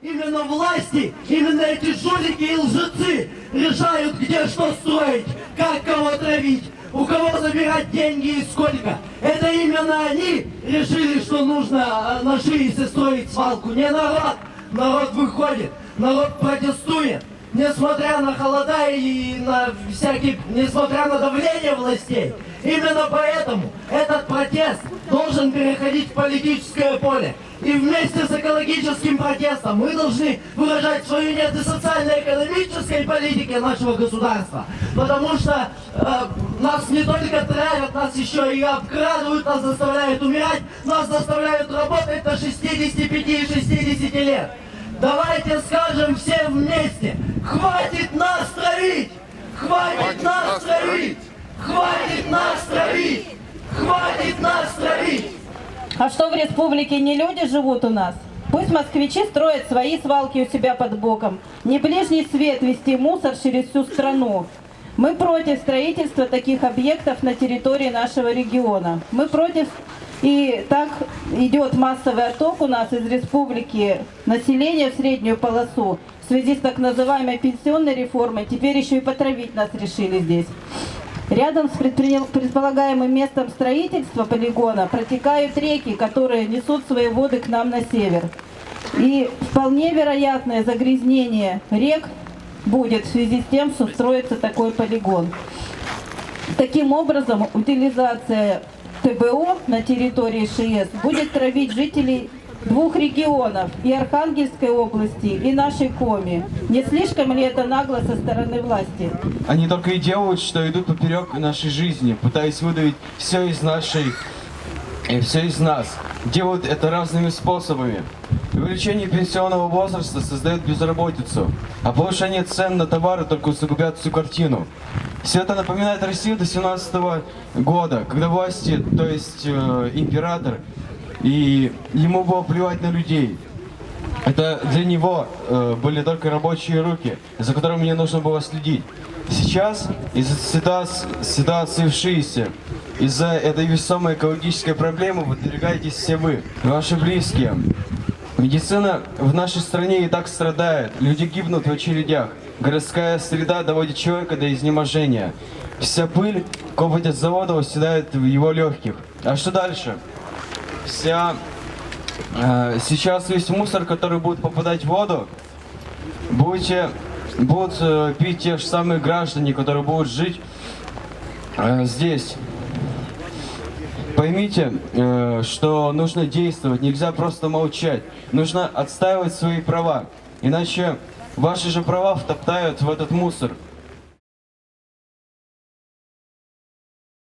Именно власти, именно эти жулики и лжецы решают, где что строить, как кого травить, у кого забирать деньги и сколько. Это именно они решили, что нужно на жилище строить свалку. Не народ. Народ выходит, народ протестует. Несмотря на холода и на несмотря на давление властей. Именно поэтому этот протест должен переходить в политическое поле. И вместе с экологическим протестом мы должны выражать свою нет и социально-экономической политике нашего государства. Потому что нас не только травят, нас еще и обкрадывают, нас заставляют умирать, нас заставляют работать до 65 и 60 лет. Давайте скажем все вместе: хватит нас травить! Хватит нас травить! Хватит нас травить! Хватит нас травить! А что, в республике не люди живут у нас? Пусть москвичи строят свои свалки у себя под боком. Не ближний свет вести мусор через всю страну. Мы против строительства таких объектов на территории нашего региона. Мы против, и так идет массовый отток у нас из республики населения в среднюю полосу. В связи с так называемой пенсионной реформой теперь еще и потравить нас решили здесь. Рядом с предполагаемым местом строительства полигона протекают реки, которые несут свои воды к нам на север. И вполне вероятное загрязнение рек будет в связи с тем, что строится такой полигон. Таким образом, утилизация ТБО на территории ШИЭС будет травить жителей двух регионов, и Архангельской области, и нашей Коми. Не слишком ли это нагло со стороны власти? Они только и делают, что идут поперек нашей жизни, пытаясь выдавить все из нас. Делают это разными способами. Увеличение пенсионного возраста создает безработицу, а повышение цен на товары только усугубят всю картину. Все это напоминает Россию до 17 года, когда власти, то есть император, и ему было плевать на людей. Это для него были только рабочие руки, за которыми мне нужно было следить. Сейчас, из-за ситуации, из-за этой весомой экологической проблемы подвергаетесь все вы, ваши близкие. Медицина в нашей стране и так страдает, люди гибнут в очередях, городская среда доводит человека до изнеможения. Вся пыль, копоть от завода оседает в его легких. А что дальше? Сейчас весь мусор, который будет попадать в воду, будут пить те же самые граждане, которые будут жить здесь. Поймите, что нужно действовать, нельзя просто молчать. Нужно отстаивать свои права, иначе ваши же права втоптают в этот мусор.